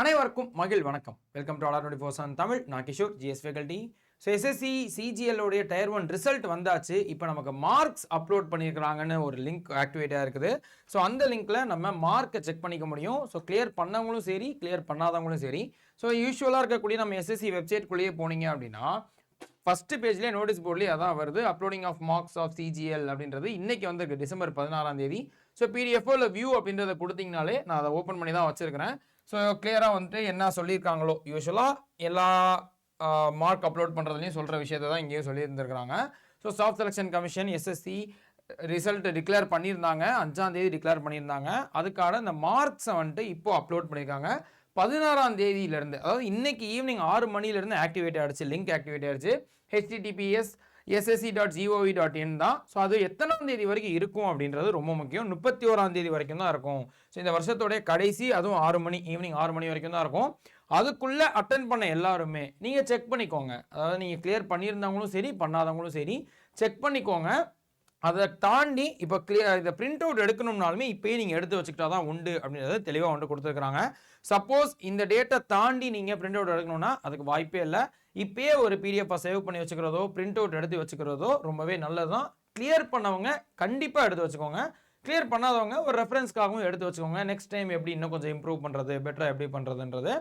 அனைவருக்கும் மகிழ் வணக்கம். Welcome to ALR24 Tamil. நான் Kishore, GS faculty. So SSC CGL உடைய டயர் 1 ரிசல்ட் வந்தாச்சு. இப்போ நமக்கு மார்க்ஸ் அப்லோட் பண்ணியிருக்கிறாங்கன்னு ஒரு லிங்க் ஆக்டிவேட்டாக இருக்குது. ஸோ அந்த லிங்க்கில் நம்ம மார்க்கை செக் பண்ணிக்க முடியும். ஸோ கிளியர் பண்ணவங்களும் சரி, கிளியர் பண்ணாதவங்களும் சரி. ஸோ யூஸ்வலாக இருக்கக்கூடிய நம்ம SSC வெப்சைட்குள்ளேயே போனீங்க அப்படின்னா ஃபஸ்ட்டு பேஜ்லேயே நோட்டீஸ் போர்ட்லேயே அதான் வருது, uploading of marks of CGL அப்படின்றது இன்னைக்கு வந்து டிசம்பர் 16ஆம் தேதி. ஸோ PDF இல்லை வியூ அப்படின்றத கொடுத்தீங்கனாலே நான் அதை ஓப்பன் பண்ணி தான் வச்சுருக்கிறேன். ஸோ கிளியராக வந்துட்டு என்ன சொல்லியிருக்காங்களோ யூஸ்வலாக எல்லா மார்க் அப்லோட் பண்ணுறதுலையும் சொல்கிற விஷயத்தை தான் இங்கேயும் சொல்லியிருந்துருக்காங்க. So staff selection commission SSC result declare பண்ணியிருந்தாங்க, 5ஆம் தேதி டிக்ளேர் பண்ணியிருந்தாங்க. அதுக்கான இந்த மார்க்ஸை வந்துட்டு இப்போது அப்லோட் பண்ணியிருக்காங்க. 16ஆம் தேதியிலேருந்து, அதாவது இன்னைக்கு ஈவினிங் 6 மணிலேருந்து ஆக்டிவேட் ஆகிடுச்சு, லிங்க் ஆக்டிவேட் ஆகிடுச்சு. https ssc.gov.in தான். ஸோ அது எத்தனாம் தேதி வரைக்கும் இருக்கும் அப்படின்றது ரொம்ப முக்கியம். 31ஆம் தேதி வரைக்கும் தான் இருக்கும். ஸோ இந்த வருஷத்தோடைய கடைசி, அதுவும் 6 மணி, ஈவினிங் 6 மணி வரைக்கும் தான் இருக்கும். அதுக்குள்ளே அட்டென்ட் பண்ண எல்லாருமே நீங்கள் செக் பண்ணிக்கோங்க. அதாவது நீங்கள் கிளியர் பண்ணியிருந்தவங்களும் சரி, பண்ணாதவங்களும் சரி, செக் பண்ணிக்கோங்க. அதை தாண்டி இப்போ இதை பிரிண்ட் அவுட் எடுக்கணும்னாலுமே இப்போயே நீங்கள் எடுத்து வச்சுக்கிட்டா தான் உண்டு அப்படின்றத தெளிவாக வந்துட்டு கொடுத்துருக்குறாங்க. சப்போஸ் இந்த டேட்டை தாண்டி நீங்கள் பிரிண்ட் அவுட் எடுக்கணும்னா அதுக்கு வாய்ப்பே இல்லை. இப்போயே ஒரு PDF சேவ் பண்ணி வச்சுக்கிறதோ, பிரிண்ட் அவுட் எடுத்து வச்சுக்கிறதோ ரொம்பவே நல்லது தான். கிளியர் பண்ணவங்க கண்டிப்பாக எடுத்து வச்சுக்கோங்க. கிளியர் பண்ணாதவங்க ஒரு ரெஃபரன்ஸ்க்காகவும் எடுத்து வச்சுக்கோங்க. நெக்ஸ்ட் டைம் எப்படி இன்னும் கொஞ்சம் இம்ப்ரூவ் பண்ணுறது, பெட்டராக எப்படி பண்ணுறதுன்றது.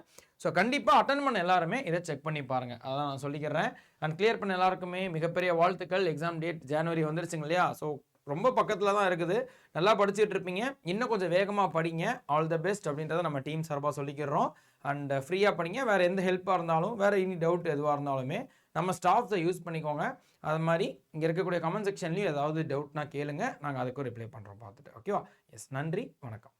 ஸோ கண்டிப்பாக அட்டன் பண்ண எல்லாருமே இதை செக் பண்ணி பாருங்கள், அதான் நான் சொல்லிக்கிறேன். அண்ட் கிளியர் பண்ண எல்லாருக்குமே மிகப்பெரிய வாழ்த்துக்கள். எக்ஸாம் டேட் ஜனவரி வந்துருச்சுங்க இல்லையா? ஸோ ரொம்ப பக்கத்தில் தான் இருக்குது. நல்லா படிச்சுட்டு இருப்பீங்க. இன்னும் கொஞ்சம் வேகமாக படிங்க. ஆல் த பெஸ்ட் அப்படின்றத நம்ம டீம் சார்பாக சொல்லிக்கிறோம். அண்ட் ஃப்ரீயாக படிங்க. வேறு எந்த ஹெல்ப்பாக இருந்தாலும், வேறு இனி டவுட் எதுவாக இருந்தாலுமே நம்ம ஸ்டாஃப்ஸை யூஸ் பண்ணிக்கோங்க. அது மாதிரி இங்கே இருக்கக்கூடிய கமெண்ட் செக்ஷன்லையும் ஏதாவது டவுட்னா கேளுங்க, நாங்கள் அதுக்கும் ரிப்ளை பண்ணுறோம் பார்த்துட்டு. ஓகேவா? எஸ், நன்றி, வணக்கம்.